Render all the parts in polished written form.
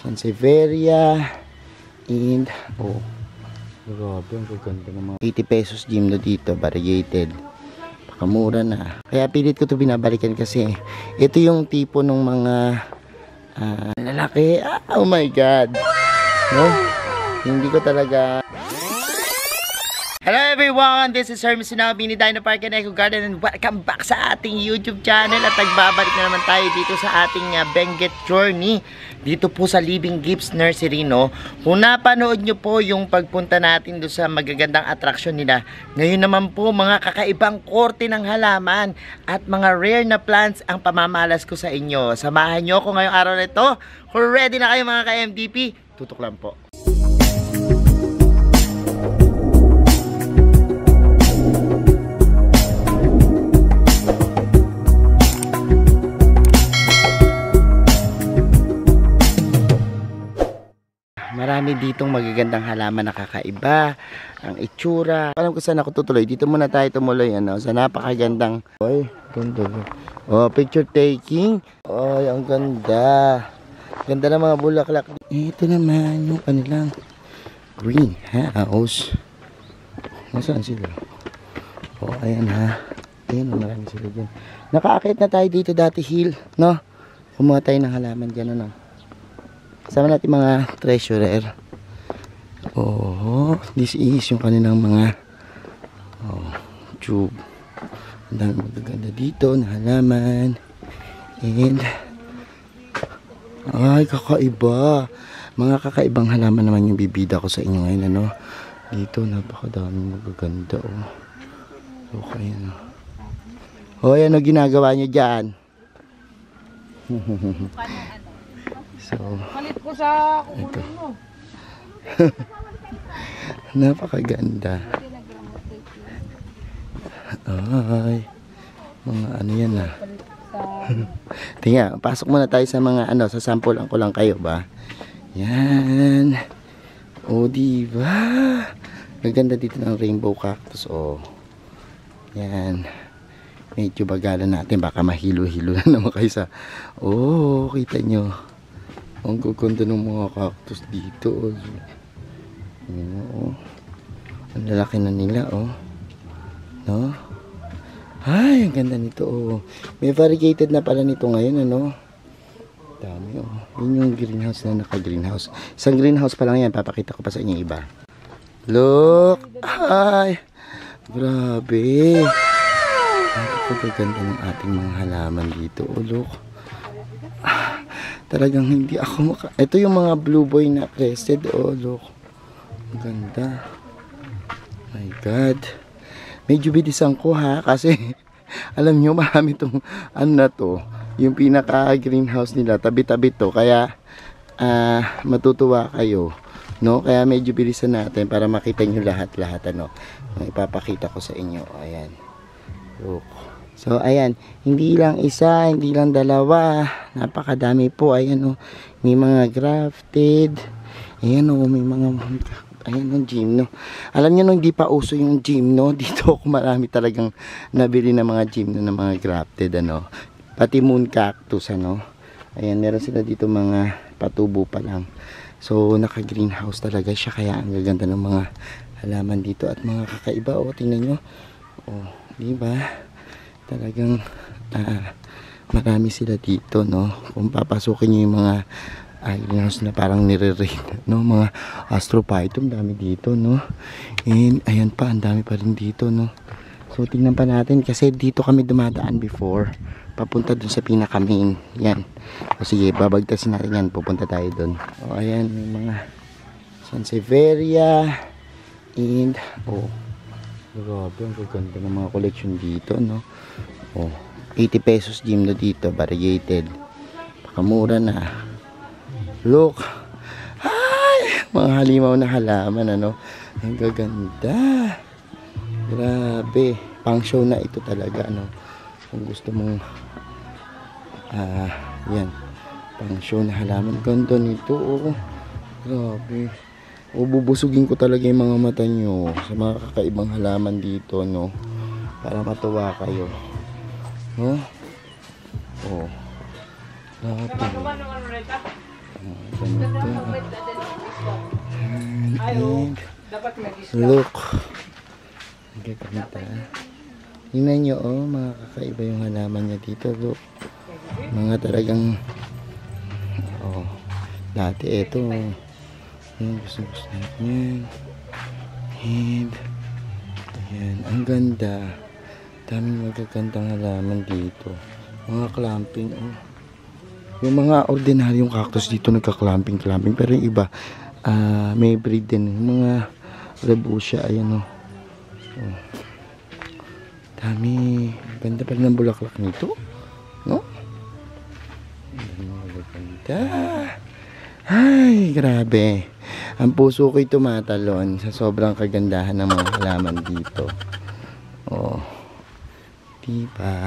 Sansevieria. And, oh, grabe, ang gaganda ng mga 80 pesos gym na dito, variegated. Pakamura na. Kaya pilit ko ito binabalikan kasi ito yung tipo ng mga lalaki. Oh my God. No? Hindi ko talaga. Hello everyone, this is Hermes Sinabi ni Dino Park and Eco Garden and welcome back sa ating YouTube channel at nagbabalik na naman tayo dito sa ating Benguet journey dito po sa Living Gifts Nursery, no? Kung napanood nyo po yung pagpunta natin doon sa magagandang atraksyon nila, ngayon naman po mga kakaibang korte ng halaman at mga rare na plants ang pamamalas ko sa inyo. Samahan nyo ako ngayong araw na ito. Kung ready na kayo mga ka-MDP, tutok lang po. Marami ditong magagandang halaman na kakaiba, ang itsura. Alam ko saan ako tutuloy. Dito muna tayo tumuloy, ano, sa napakagandang. Oy, ganda. Oh, picture taking. Oy, ang ganda. Ganda ng mga bulaklak. Ito naman yung kanilang greenhouse. Nasaan sila? Oh, ayan ha. Ayan, marami sila dyan. Nakaakit na tayo dito dati hill, no? Kumuha tayo ng halaman dyan, ano. Kasama natin mga treasurer. Oh, this is yung kanilang mga tube. Ang dami magaganda dito na halaman. And ay, kakaiba. Mga kakaibang halaman naman yung bibida ko sa inyo ngayon, ano. Dito napakadaming magaganda, oh. Okay, ano. Oh, ano ginagawa niyo diyan? So, palit ko sa kukunin mo. Napakaganda. Ay, mga ano yan ah. Tingnan, pasok muna tayo sa mga ano, sa sample ko lang kayo ba. Yan. O, diba? Maganda dito ng rainbow cactus, oh. Yan. Medyo bagalan natin, baka mahilo-hilo na naman kayo sa, oh, kita nyo. Ang gaganda ng mga cactus dito, oh. Oh. Ang lalaki na nila, oh. No? Ay, ang ganda nito, oh. May variegated na pala nito ngayon, ano? Dami, oh. Yun yung greenhouse na naka-greenhouse. Isang greenhouse pa lang yan. Papakita ko pa sa inyo iba. Look! Ay! Grabe! Ang gaganda ng ating mga halaman dito, oh. Look! Talagang hindi ako ito yung mga blue boy na crested, oh, look. Ang ganda. My God. Medyo bilisan ko ha, kasi alam nyo, marami itong ano na to, yung pinaka greenhouse nila, tabi-tabi to, kaya matutuwa kayo, no? Kaya medyo bilisan natin para makita nyo lahat-lahat, ano, ang ipapakita ko sa inyo. Ayan, look. So, ayan, hindi lang isa, hindi lang dalawa, napakadami po. Ayan, oh, may mga grafted. Ayan, oh, may mga, ayan, oh, gym, no. Alam niyo, no, hindi pa uso yung gym, no. Dito ako marami talagang nabili ng mga gym, no, ng mga grafted, ano. Pati moon cactus, ano. Ayan, meron sila dito mga patubo pa lang. So, naka-greenhouse talaga siya, kaya ang gaganda ng mga halaman dito at mga kakaiba, oh, tingnan nyo. Oh, diba? Talagang marami sila dito, no. Kung papasukin nyo yung mga greenhouse na parang nire-raid, no, mga astrophytum, dami dito, no. And ayan pa, ang dami pa rin dito, no. So tingnan pa natin kasi dito kami dumadaan before, papunta dun sa pinaka main. Yan. O sige, babagtasin natin yan, pupunta tayo dun. O ayan, may mga Sansevieria and grabe, ang gaganda ng mga collection dito, no. Oh, 80 pesos gym na dito, variegated. Pakamura na. Look. Ay, mga halimaw na halaman, ano. Ang gaganda. Grabe. Pang show na ito talaga, ano. Kung gusto mong yan. Pang show na halaman. Ganda nito, oh. Grabe. O, bubusugin ko talaga yung mga mata nyo sa mga kakaibang halaman dito, no, para matuwa kayo, no. Oh, grabe. And look. Ang gaganda. Tingnan nyo, oh, mga kakaiba yung halaman niya dito. Look. Mga talagang, oh, dati ito, yung gusto natin yan. And, ayan, ang ganda. Daming magagandang halaman dito. Mga clamping, oh. Yung mga ordinaryong cactus dito nagka-clamping. Pero yung iba, may breed din. Yung mga rebusia, ayan, oh. Oh. Dami. Ganda pa rin ng bulaklak nito. No? Ganda. Ay, grabe. Ang puso ko'y tumatalon sa sobrang kagandahan ng mga halaman dito. Oh. Diba?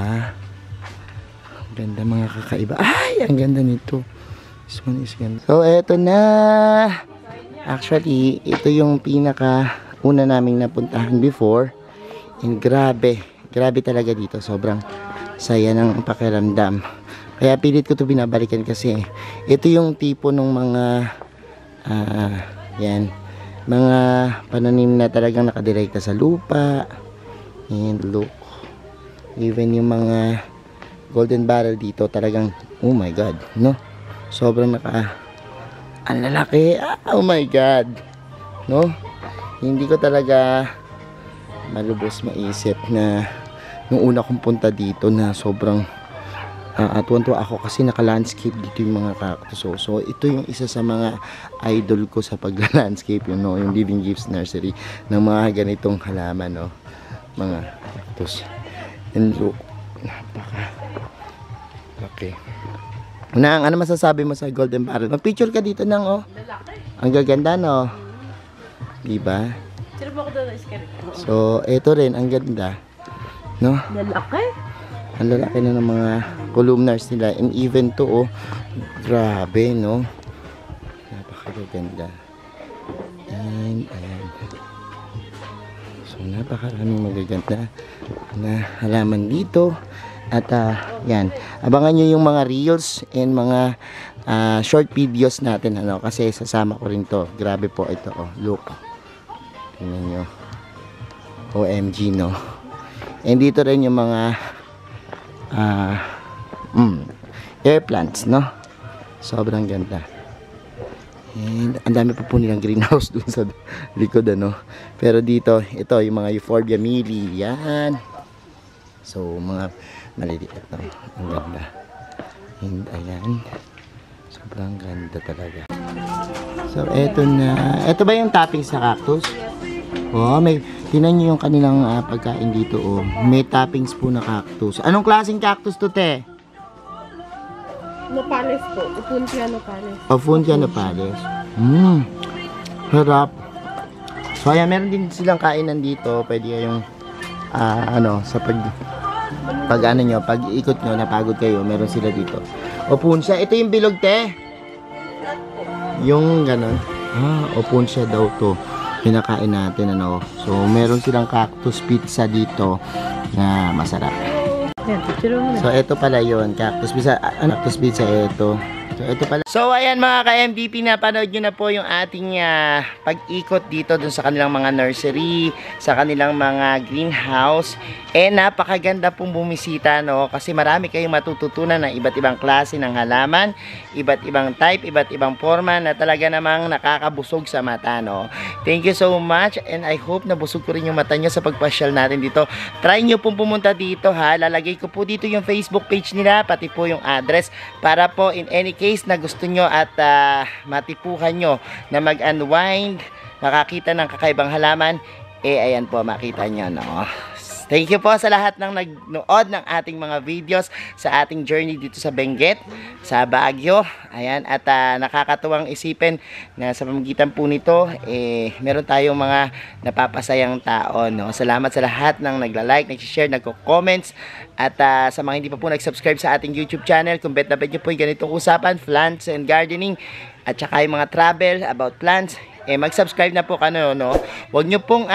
Ang ganda mga kakaiba. Ay, ang ganda nito. This one is ganda. So, eto na. Actually, ito yung pinaka una naming napuntahan before. And grabe. Grabe talaga dito. Sobrang saya ng pakiramdam. Kaya pilit ko ito binabalikan kasi ito yung tipo ng mga yan. Mga pananim na talagang nakadirekta sa lupa. And look. Even yung mga golden barrel dito talagang, oh my god, no? Sobrang ang lalaki. Oh my god. No? Hindi ko talaga malubos maisip na nung una kong punta dito na sobrang tuwan-tuwa ako kasi naka-landscape dito yung mga cactus. So ito yung isa sa mga idol ko sa pagla-landscape, you know, yung Living Gifts Nursery ng mga ganitong halaman, no? Mga cactus. And look, napaka okay. Unang, ano masasabi mo sa golden barrel? Mag-picture ka dito ng, oh. Ang gaganda, no? Diba? So, ito rin, ang ganda. No? Lalaki? Ang lalaki na ng mga columnars nila. And even to, oh, grabe, no? Napakaganda. And, ayan. So, napakaraming magaganda na halaman dito. At, yan. Abangan nyo yung mga reels and mga short videos natin, ano? Kasi sasama ko rin to. Grabe po ito, oh. Look. Tingnan nyo. OMG, no? And dito rin yung mga air plants, no? Sobrang ganda. And ang dami pa po nilang greenhouse dun sa likod, ano? Pero dito, ito yung mga Euphorbia mili. Yan. So, mga maliliit, no? Ang ganda. And ayan. Sobrang ganda talaga. So, eto na. Eto ba yung topping sa cactus? Oh, may tinan niyo yung kanilang pagkain dito, oh. May toppings po na cactus. Anong klaseng cactus to, te? Nopales po. Opuntia nopales. Opuntia nopales. Harap. So, ayan, meron din silang kainan dito. Pwede kayong sa pag ikot nyo, napagod kayo, meron sila dito. Opuntia. Ito yung bilog, te? Yung ganon. Opuntia daw to. Pinakain natin, ano. So, meron silang cactus pizza dito na masarap. So, ito pala yun. Cactus pizza. Cactus pizza, ito. So, ito pala. So, ayan mga ka-MDP, napanood nyo na po yung ating pag-ikot dito dun sa kanilang mga nursery, sa kanilang mga greenhouse. Napakaganda pong bumisita, no? Kasi marami kayong matututunan ng iba't ibang klase ng halaman, iba't ibang type, iba't ibang forma na talaga namang nakakabusog sa mata, no? Thank you so much and I hope na busog ko rin yung mata nyo sa pagpasyal natin dito. Try nyo pong pumunta dito, ha? Lalagay ko po dito yung Facebook page nila, pati po yung address para po in any case na gusto nyo at matipuhan nyo na mag-unwind, makakita ng kakaibang halaman, ayan po, makita nyo, no? Thank you po sa lahat ng nagnood ng ating mga videos sa ating journey dito sa Benguet, sa Baguio. Ayan, at nakakatuwang isipin na sa pamamagitan po nito, meron tayong mga napapasayang tao, no? Salamat sa lahat ng nagla-like, nag-share, nagko-comments, at sa mga hindi pa po nag-subscribe sa ating YouTube channel, kung bet na bet nyo po yung ganitong usapan, plants and gardening, at saka yung mga travel about plants, mag-subscribe na po kayo, no? Huwag nyo pong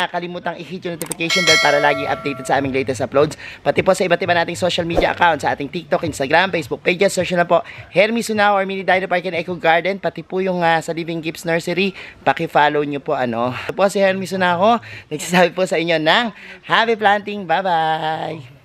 kalimutang i-hit yung notification bell para lagi updated sa aming latest uploads. Pati po sa iba't iba nating social media accounts, sa ating TikTok, Instagram, Facebook pages. Search nyo na po Hermy Sunao or Mini Dino Park and Eco Garden. Pati po yung sa Living Gifts Nursery, paki-follow nyo po, ano. Ito po si Hermy Sunao, nagsasabi po sa inyo ng happy planting. Bye-bye!